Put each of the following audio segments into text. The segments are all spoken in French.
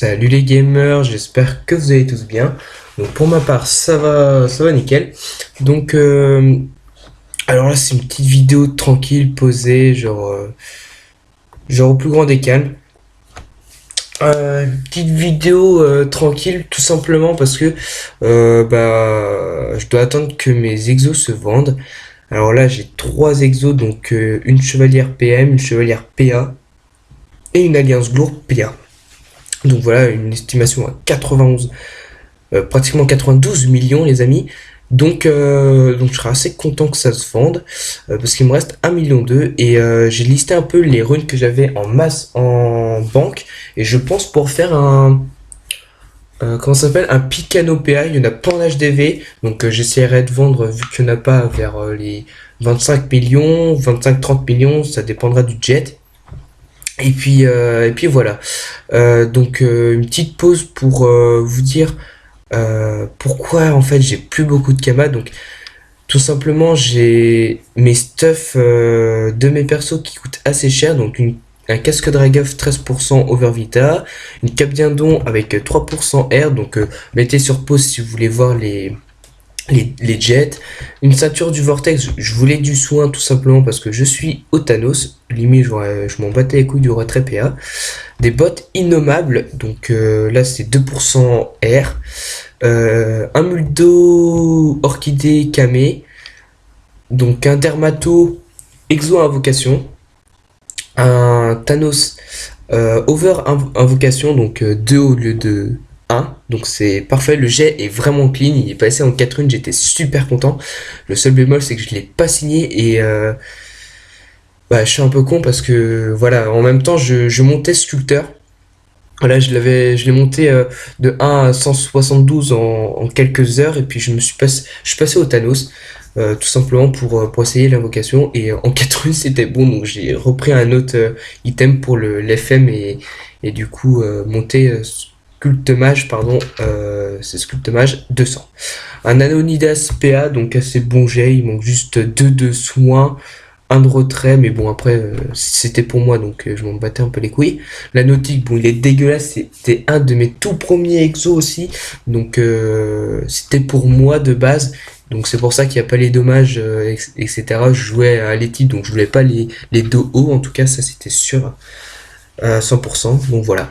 Salut les gamers, j'espère que vous allez tous bien. Donc pour ma part, ça va nickel. Donc alors là, c'est une petite vidéo tranquille, posée, genre au plus grand des calmes. Une petite vidéo tranquille, tout simplement parce que je dois attendre que mes exos se vendent. Alors là, j'ai trois exos, donc une chevalière PM, une chevalière PA et une alliance lourde PA. Donc voilà, une estimation à 91, pratiquement 92 millions les amis. Donc je serai assez content que ça se vende parce qu'il me reste 1,2 million et j'ai listé un peu les runes que j'avais en masse en banque et je pense pour faire comment ça s'appelle, un Picanopéa. Il y en a pas en HDV, donc j'essaierai de vendre vu qu'il n'y en a pas vers les 25 millions, 25-30 millions, ça dépendra du jet. Et puis voilà. Une petite pause pour vous dire pourquoi en fait j'ai plus beaucoup de Kama. Donc tout simplement j'ai mes stuff de mes persos qui coûtent assez cher. Donc un casque Dragov 13% Overvita, une cape Dindon avec 3% R. Donc mettez sur pause si vous voulez voir les jets, une ceinture du vortex. Je voulais du soin tout simplement parce que je suis au Thanos, limite je m'en battais les couilles du retrait PA, des bottes innommables, donc là c'est 2% R, un muldo orchidée camé, donc un dermato exo invocation, un Thanos over invocation, donc 2 au lieu de 1. Donc c'est parfait, le jet est vraiment clean, il est passé en 4 runes, j'étais super content. Le seul bémol c'est que je l'ai pas signé et je suis un peu con parce que voilà, en même temps je montais sculpteur. Voilà, je l'ai monté de 1 à 172 en quelques heures et puis je suis passé au Thanos. Tout simplement pour essayer l'invocation et en 4 runes c'était bon, donc j'ai repris un autre item pour l'FM et du coup monter sculpte mage, pardon, c'est sculpte mage 200. Un Anonidas PA, donc assez bon jet, il manque juste 2 de soins, un de retrait, mais bon après c'était pour moi donc je m'en battais un peu les couilles. La nautique, bon il est dégueulasse, c'était un de mes tout premiers exos aussi, donc c'était pour moi de base. Donc c'est pour ça qu'il n'y a pas les dommages, etc. Je jouais à l'équipe, donc je voulais pas les dos hauts, en tout cas ça c'était sûr à 100%. Donc voilà.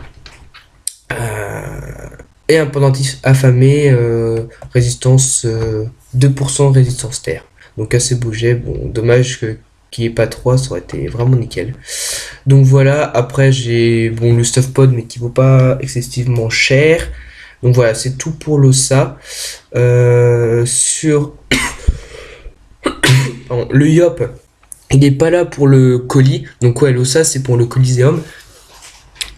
Et un pendentif affamé, résistance 2% résistance terre. Donc assez bougé, bon dommage qu'il n'y ait pas 3, ça aurait été vraiment nickel. Donc voilà, après j'ai bon le stuff pod mais qui vaut pas excessivement cher. Donc voilà, c'est tout pour l'OSA. Sur pardon, le Yop, il n'est pas là pour le colis. Donc ouais, l'OSA c'est pour le Coliseum.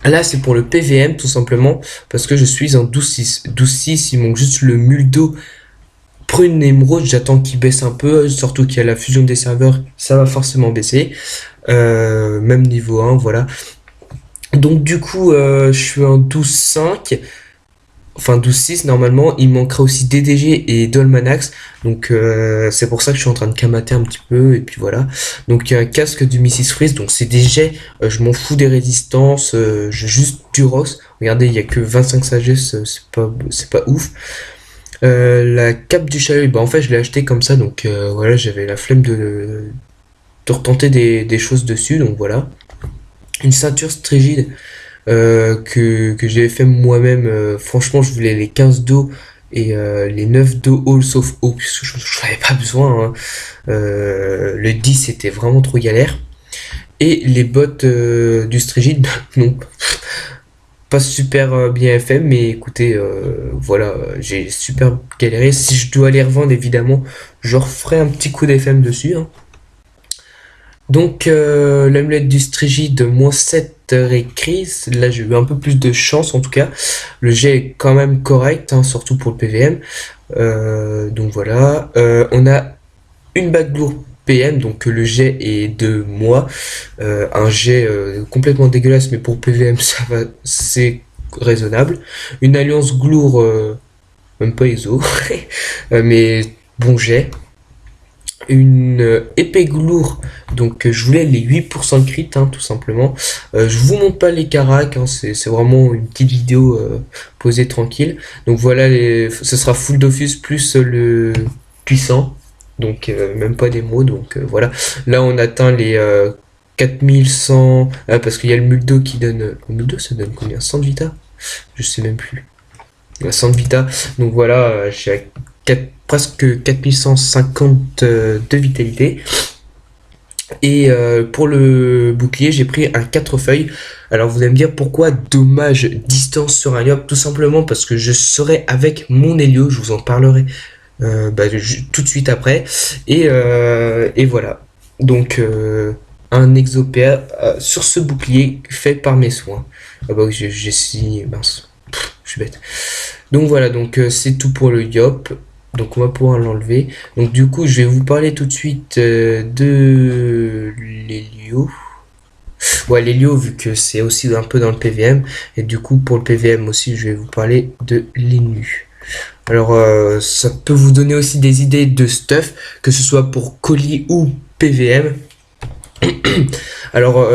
Là c'est pour le PVM tout simplement parce que je suis en 12-6. 12-6, il manque juste le Muldo Prune Émeraude. J'attends qu'il baisse un peu, surtout qu'il y a la fusion des serveurs, ça va forcément baisser. Même niveau 1, voilà. Donc du coup, je suis en 12-5. Enfin 12-6 normalement, il manquera aussi DDG et Dolmanax, donc c'est pour ça que je suis en train de camater un petit peu, et puis voilà. Donc il y a un casque du Mrs Freeze, donc c'est des jets, je m'en fous des résistances, j'ai juste du Rox, regardez il y a que 25 sagesse, c'est pas ouf. La cape du chalet, en fait je l'ai acheté comme ça, donc voilà, j'avais la flemme de retenter des choses dessus, donc voilà. Une ceinture strigide, que j'avais fait moi-même. Franchement, je voulais les 15 dos et les 9 dos all sauf haut, puisque je n'avais pas besoin. Hein. Le 10 c'était vraiment trop galère. Et les bottes du Strigid, non, pas super bien fait, mais écoutez, voilà, j'ai super galéré. Si je dois les revendre, évidemment, je referai un petit coup d'FM dessus. Hein. Donc l'amulette du Strigide de -7 écrit, là j'ai eu un peu plus de chance en tout cas. Le jet est quand même correct, hein, surtout pour le PVM. Donc voilà. On a une bague lourde PM, donc le jet est de moi. Un jet complètement dégueulasse, mais pour PVM ça va, c'est raisonnable. Une alliance glour, même pas ISO, mais bon jet. une épée glour, donc je voulais les 8% de crit, hein, tout simplement. Je vous montre pas les caracs, hein, c'est vraiment une petite vidéo posée tranquille. Donc voilà, ce sera full Dofus plus le puissant, donc même pas des mots, donc voilà. Là on atteint les 4100, parce qu'il y a le Muldo qui donne... Le Muldo ça donne combien? 100 de vita? Je sais même plus. 100 de vita, donc voilà, j'ai presque 4150 de vitalité. Et pour le bouclier, j'ai pris un 4 feuilles. Alors vous allez me dire pourquoi dommage distance sur un Yop? Tout simplement parce que je serai avec mon Helio, je vous en parlerai tout de suite après. Et voilà. Donc un exopéa sur ce bouclier fait par mes soins. Ah bah oui, j'ai signé, mince, je suis bête. Donc voilà, donc c'est tout pour le Yop. Donc on va pouvoir l'enlever. Donc du coup, je vais vous parler tout de suite de l'Helio. Ouais, l'Helio, vu que c'est aussi un peu dans le PVM. Et du coup, pour le PVM aussi, je vais vous parler de l'Enu. Alors, ça peut vous donner aussi des idées de stuff, que ce soit pour colis ou PVM. Alors,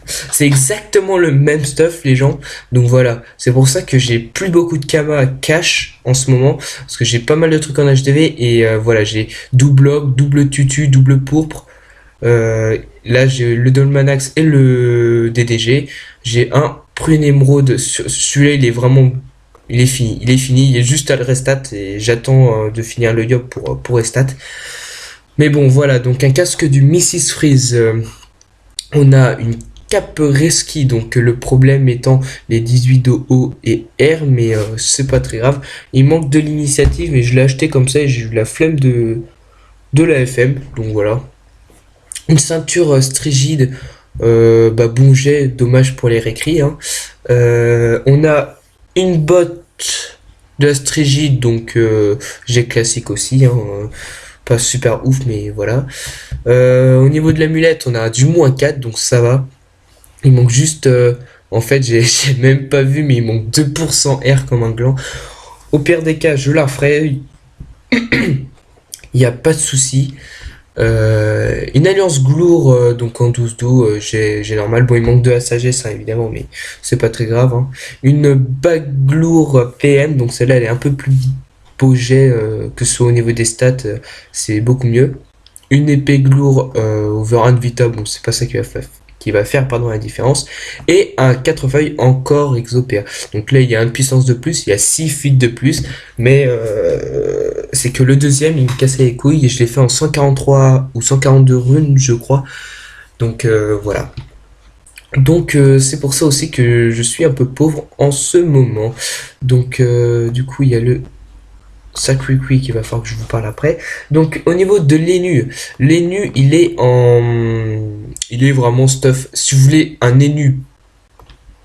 c'est exactement le même stuff, les gens. Donc voilà, c'est pour ça que j'ai plus beaucoup de Kama cash en ce moment, parce que j'ai pas mal de trucs en HDV, et voilà, j'ai double log, double tutu, double pourpre. Là, j'ai le Dolmanax et le DDG. J'ai un prune émeraude. Celui-là, il est vraiment... Il est fini. Il est fini. Il est juste à le restat, et j'attends de finir le Yop pour restat. Mais bon, voilà, donc un casque du Mrs. Freeze. On a une cape Reski, donc le problème étant les 18 de haut et R, mais c'est pas très grave. Il manque de l'initiative, et je l'ai acheté comme ça, et j'ai eu la flemme de la FM, donc voilà. Une ceinture strigide, bon jet, dommage pour les récrits. Hein. On a une botte de la strigide, donc jet classique aussi, hein, pas super ouf, mais voilà. Au niveau de l'amulette, on a du moins 4, donc ça va. Il manque juste... en fait, j'ai même pas vu, mais il manque 2% R comme un gland. Au pire des cas, je la ferai. Il n'y a pas de souci. Une alliance glour, donc en 12 dos, j'ai normal. Bon, il manque de la sagesse, hein, évidemment, mais c'est pas très grave. Hein. Une bague glour PM, donc celle-là, elle est un peu plus beau jet, que ce soit au niveau des stats, c'est beaucoup mieux. Une épée glour over 1 de vita, bon, c'est pas ça qui va faire la différence. Et un 4 feuilles encore exopéa. Donc là, il y a une puissance de plus, il y a 6 fuites de plus, mais c'est que le deuxième, il me cassait les couilles, et je l'ai fait en 143 ou 142 runes, je crois. Donc voilà. Donc c'est pour ça aussi que je suis un peu pauvre en ce moment. Donc du coup, il y a le Sacré Quick, il va falloir que je vous parle après. Donc au niveau de l'Enu, l'Enu il est vraiment stuff. Si vous voulez un Enu,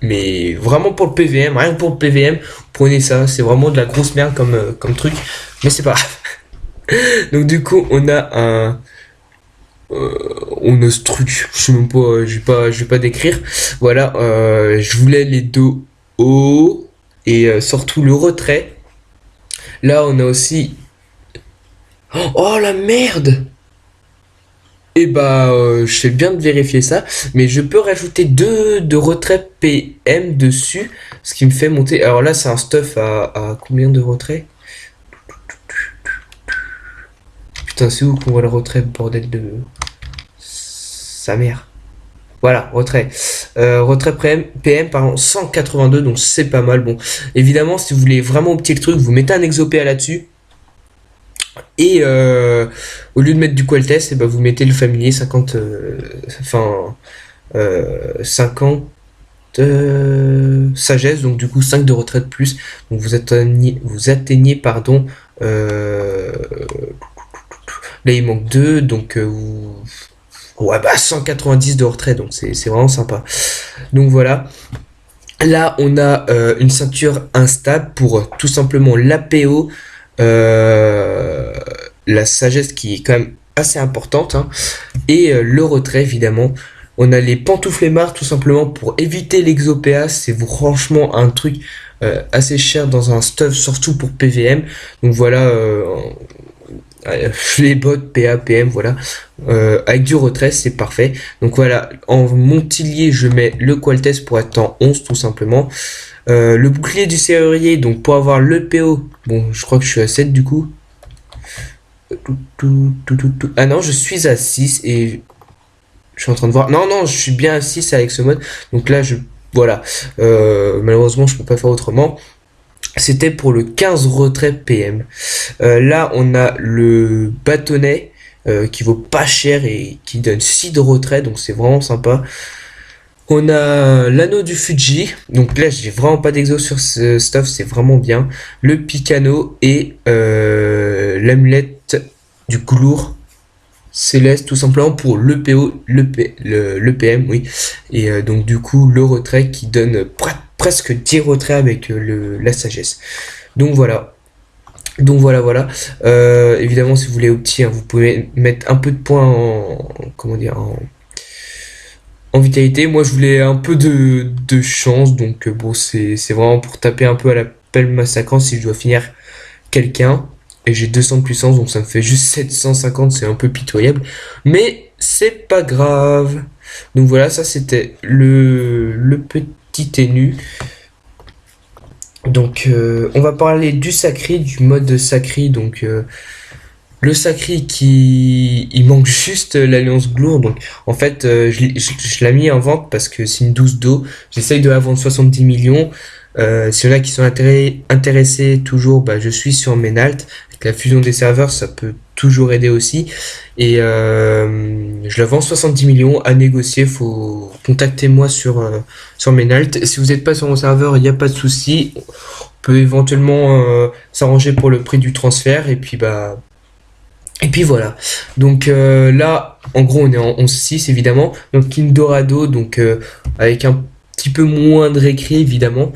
mais vraiment pour le PVM, rien que pour le PVM, prenez ça. C'est vraiment de la grosse merde comme truc, mais c'est pas grave. Donc du coup on a on a ce truc, je sais même pas, je vais pas décrire. Voilà, je voulais les deux hauts, et surtout le retrait. Là, on a aussi... Oh, la merde! Et je fais bien de vérifier ça, mais je peux rajouter 2 de retrait PM dessus, ce qui me fait monter... Alors là, c'est un stuff à combien de retrait? Putain, c'est où qu'on voit le retrait, bordel de... Sa mère. Voilà, retrait. Retrait PM, pardon, 182, donc c'est pas mal. Bon, évidemment, si vous voulez vraiment opter le truc, vous mettez un exopéa là-dessus. Et au lieu de mettre du Qualtest, et vous mettez le familier 50... 50 sagesse, donc du coup 5 de retraite plus. Donc vous atteignez pardon... là, il manque 2, donc... ouais, 190 de retrait, donc c'est vraiment sympa. Donc voilà. Là, on a une ceinture instable pour tout simplement l'APO, la sagesse qui est quand même assez importante, hein, et le retrait évidemment. On a les pantouflemars tout simplement pour éviter l'exopéa. C'est franchement un truc assez cher dans un stuff, surtout pour PVM. Donc voilà, les bots PA, PM, voilà. Avec du retrait, c'est parfait. Donc voilà, en Montillier, je mets le Qualtest pour être en 11 tout simplement. Le bouclier du serrurier, donc pour avoir le PO, bon, je crois que je suis à 7 du coup. Ah non, je suis à 6 et je suis en train de voir. Non, non, je suis bien à 6 avec ce mode. Donc là, voilà. Malheureusement, je peux pas faire autrement. C'était pour le 15 retrait PM. Là, on a le bâtonnet qui vaut pas cher et qui donne 6 de retrait, donc c'est vraiment sympa. On a l'anneau du Fuji, donc là j'ai vraiment pas d'exo sur ce stuff, c'est vraiment bien. Le Picano et l'amulette du Glour Céleste, tout simplement pour le PO, le PM, oui. Et donc du coup le retrait qui donne presque 10 retraits avec la sagesse. Donc voilà. Donc voilà, voilà. Évidemment, si vous voulez opti, hein, vous pouvez mettre un peu de points comment dire, en vitalité. Moi, je voulais un peu de chance, donc bon, c'est vraiment pour taper un peu à la pelle massacrante si je dois finir quelqu'un. Et j'ai 200 de puissance, donc ça me fait juste 750, c'est un peu pitoyable. Mais c'est pas grave. Donc voilà, ça c'était le petit ténu. Donc on va parler du sacré, du mode sacré. Donc le sacré qui il manque juste l'alliance Glour. Donc en fait je l'ai mis en vente parce que c'est une 12 d'eau. J'essaye de la vendre 70 millions. S'il y en a qui sont intéressés toujours, bah, je suis sur Menalt. Avec la fusion des serveurs, ça peut toujours aider aussi. Et je la vends 70 millions à négocier. Faut contacter moi sur Menalt. Si vous n'êtes pas sur mon serveur, il n'y a pas de souci. On peut éventuellement s'arranger pour le prix du transfert. Et puis voilà. Donc là, en gros, on est en 11-6 évidemment. Donc Kindorado, donc avec un petit peu moins de récré évidemment.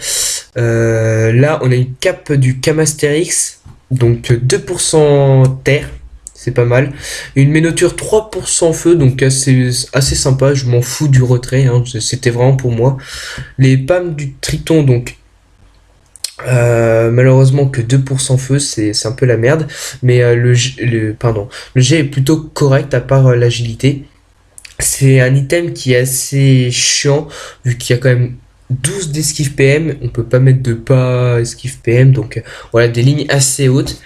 Là, on a une cape du Camastérix, donc 2% terre, c'est pas mal. Une ménoture 3% feu, donc assez sympa. Je m'en fous du retrait, hein, c'était vraiment pour moi. Les PAM du Triton, donc malheureusement que 2% feu, c'est un peu la merde. Mais le G est plutôt correct à part l'agilité. C'est un item qui est assez chiant, vu qu'il y a quand même 12 d'esquive PM, on peut pas mettre de pas esquive PM, donc voilà, des lignes assez hautes.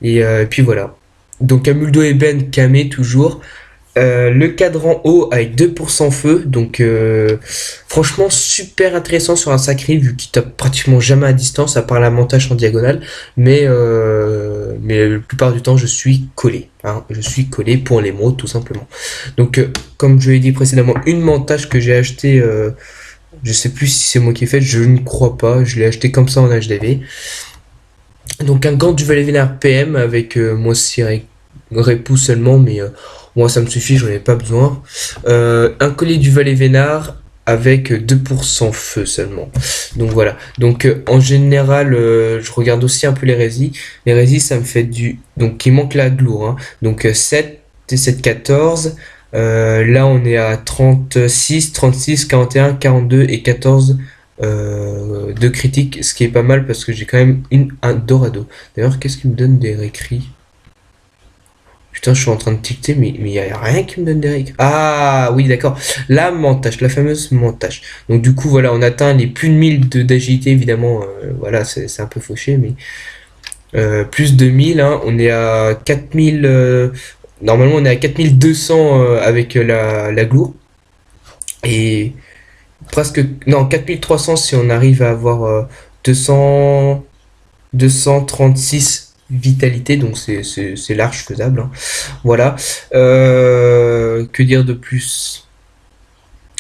Et puis voilà. Donc Amuldo Eben, Kamé toujours. Le cadran haut avec 2% feu, donc franchement super intéressant sur un sacré vu qu'il tape pratiquement jamais à distance à part la montage en diagonale, mais la plupart du temps je suis collé, hein, je suis collé pour les mots tout simplement. Donc comme je l'ai dit précédemment, une montage que j'ai acheté, je sais plus si c'est moi qui ai fait, je ne crois pas, je l'ai acheté comme ça en HDV. Donc un gant du Valet Vénère PM avec moi aussi répou seulement, mais moi ça me suffit, j'en ai pas besoin. Un collier du Valet Vénard avec 2% feu seulement. Donc voilà. Donc en général, je regarde aussi un peu les résis. Les résis, ça me fait donc il manque la gloire. Hein. Donc 7 et 7, 14. Là on est à 36, 36, 41, 42 et 14 de critique, ce qui est pas mal parce que j'ai quand même un Dorado. D'ailleurs, qu'est-ce qui me donne des récrits? Putain, je suis en train de ticter, mais il n'y a rien qui me donne des récrits. Ah oui, d'accord. La mentache, la fameuse mentache. Donc du coup, voilà, on atteint les plus de 1000 d'agilité, évidemment. Voilà, c'est un peu fauché, mais plus de 1000, hein, on est à 4000. Normalement, on est à 4200 avec la gloire. Et presque non 4300 si on arrive à avoir 200 236 vitalité, donc c'est large faisable, hein. Voilà. Que dire de plus?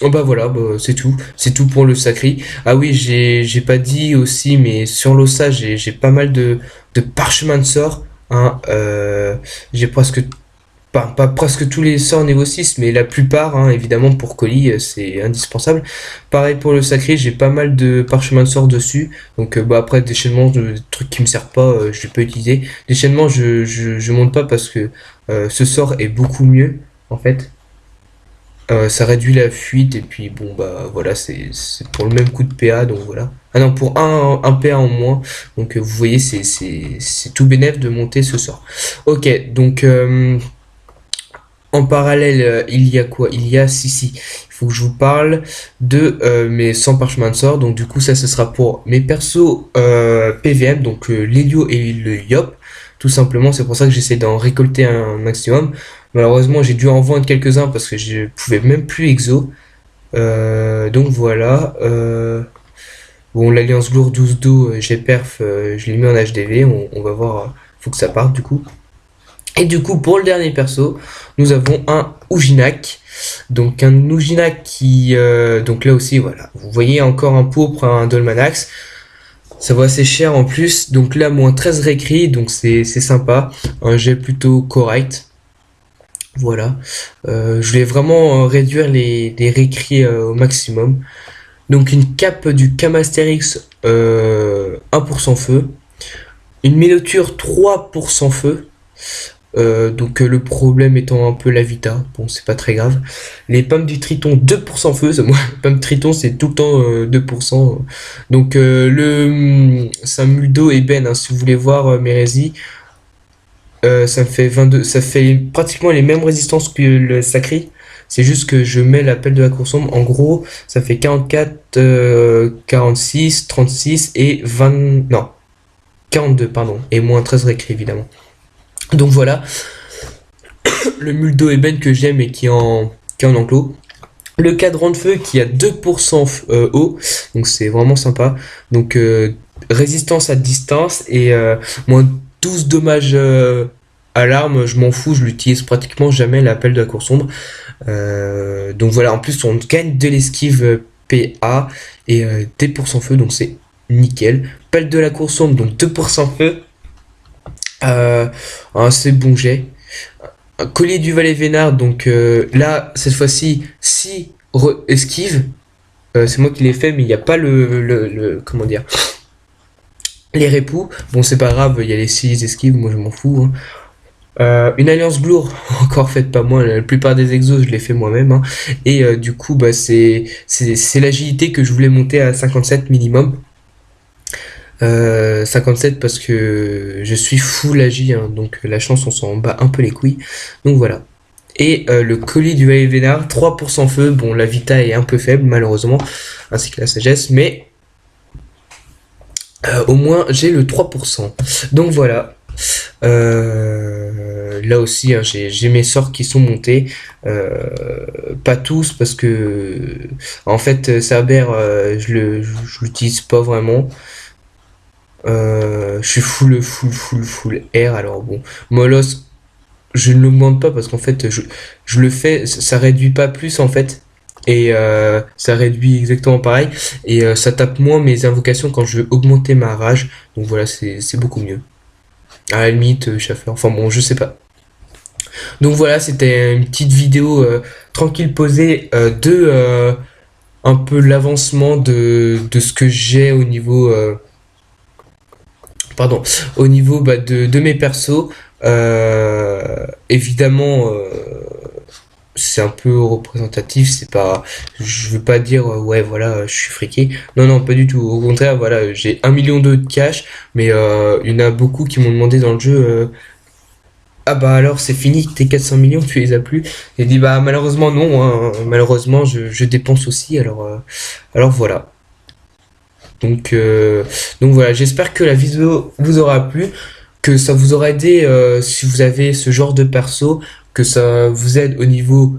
Oh bah voilà, bah, c'est tout pour le sacré. Ah oui, j'ai pas dit aussi, mais sur l'ossa j'ai pas mal de parchemins de sort, hein. J'ai pas presque tous les sorts niveau 6, mais la plupart, hein, évidemment, pour colis, c'est indispensable. Pareil pour le sacré, j'ai pas mal de parchemins de sorts dessus. Donc, bah, après, déchaînement, de trucs qui me servent pas, je peux utiliser. Déchaînement, je monte pas parce que ce sort est beaucoup mieux, en fait. Ça réduit la fuite et puis bon bah voilà, c'est pour le même coup de PA, donc voilà. Ah non, pour un PA en moins. Donc vous voyez, c'est tout bénef de monter ce sort. Ok, donc en parallèle, il y a quoi? Il y a, si, il faut que je vous parle de mes 100 parchemins de sort. Donc du coup, ça, ce sera pour mes persos PVM, donc l'Elio et le Yop. Tout simplement, c'est pour ça que j'essaie d'en récolter un maximum. Malheureusement, j'ai dû en vendre quelques-uns parce que je pouvais même plus exo. Donc voilà. Bon, l'Alliance Glour 12 do, j'ai perf, je l'ai mis en HDV. On va voir, faut que ça parte du coup. Et du coup, pour le dernier perso, nous avons un Ujinac. Donc un Ujinac qui... donc là aussi, voilà. Vous voyez encore un pourpre, un Dolmanax. Ça vaut assez cher en plus. Donc là, moins 13 réécrits, donc c'est sympa. Un jet plutôt correct. Voilà. Je vais vraiment réduire les réécrits au maximum. Donc une cape du Camastérix 1% feu. Une Méloture 3% feu. Donc le problème étant un peu la vita, bon c'est pas très grave. Les pommes du Triton 2% feu, moi pomme Triton c'est tout le temps 2%. Donc c'est un Muldo et Ben, hein, si vous voulez voir Mérésie, ça me fait 22, ça fait pratiquement les mêmes résistances que le Sacré. C'est juste que je mets l'appel de la cour sombre. En gros, ça fait 44, 46, 36 et 20. Non, 42, pardon. Et moins 13 récré, évidemment. Donc voilà, le Muldo Eben que j'aime et qui est en enclos. Le cadran de feu qui a 2% eau, donc c'est vraiment sympa. Donc résistance à distance et moins 12 dommages à l'arme, je m'en fous, je l'utilise pratiquement jamais l'appel de la cour sombre. Donc voilà, en plus on gagne de l'esquive PA et des pourcents feu, donc c'est nickel. Appel de la cour sombre, donc 2% feu. C'est bon jet. Un collier du Valet Vénard, donc là, cette fois-ci, si esquive, c'est moi qui l'ai fait, mais il n'y a pas comment dire, les répoux. Bon, c'est pas grave, il y a les 6 esquives, moi je m'en fous. Hein. Une alliance glour, encore faite pas moi, la plupart des exos je les fais moi-même. Hein. Et du coup, bah, c'est l'agilité que je voulais monter à 57 minimum. 57 parce que je suis full agi, hein, donc la chance on s'en bat un peu les couilles. Donc voilà. Et le colis du Valet Vénard, 3% feu. Bon, la vita est un peu faible malheureusement, ainsi que la sagesse, mais au moins j'ai le 3%. Donc voilà. Là aussi, hein, j'ai mes sorts qui sont montés. Pas tous parce que en fait Cerber, je l'utilise pas vraiment. Je suis full R. Alors bon, Molos, je ne l'augmente pas parce qu'en fait, je le fais, ça réduit pas plus en fait. Et ça réduit exactement pareil. Et ça tape moins mes invocations quand je veux augmenter ma rage. Donc voilà, c'est beaucoup mieux. À la limite, Schaffer. Enfin bon, je sais pas. Donc voilà, c'était une petite vidéo tranquille posée de un peu l'avancement de ce que j'ai au niveau au niveau bah, de mes persos. Évidemment, c'est un peu représentatif, c'est pas, je veux pas dire ouais voilà je suis friqué, non pas du tout, au contraire voilà j'ai 1 million de cash, mais il y en a beaucoup qui m'ont demandé dans le jeu ah bah alors c'est fini, tes 400 millions tu les as plus, et dit bah malheureusement non, hein, malheureusement je dépense aussi, alors voilà. Donc voilà, j'espère que la vidéo vous aura plu, que ça vous aura aidé si vous avez ce genre de perso, que ça vous aide au niveau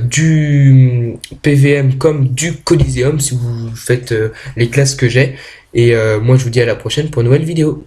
du PVM comme du Coliseum si vous faites les classes que j'ai. Et moi je vous dis à la prochaine pour une nouvelle vidéo.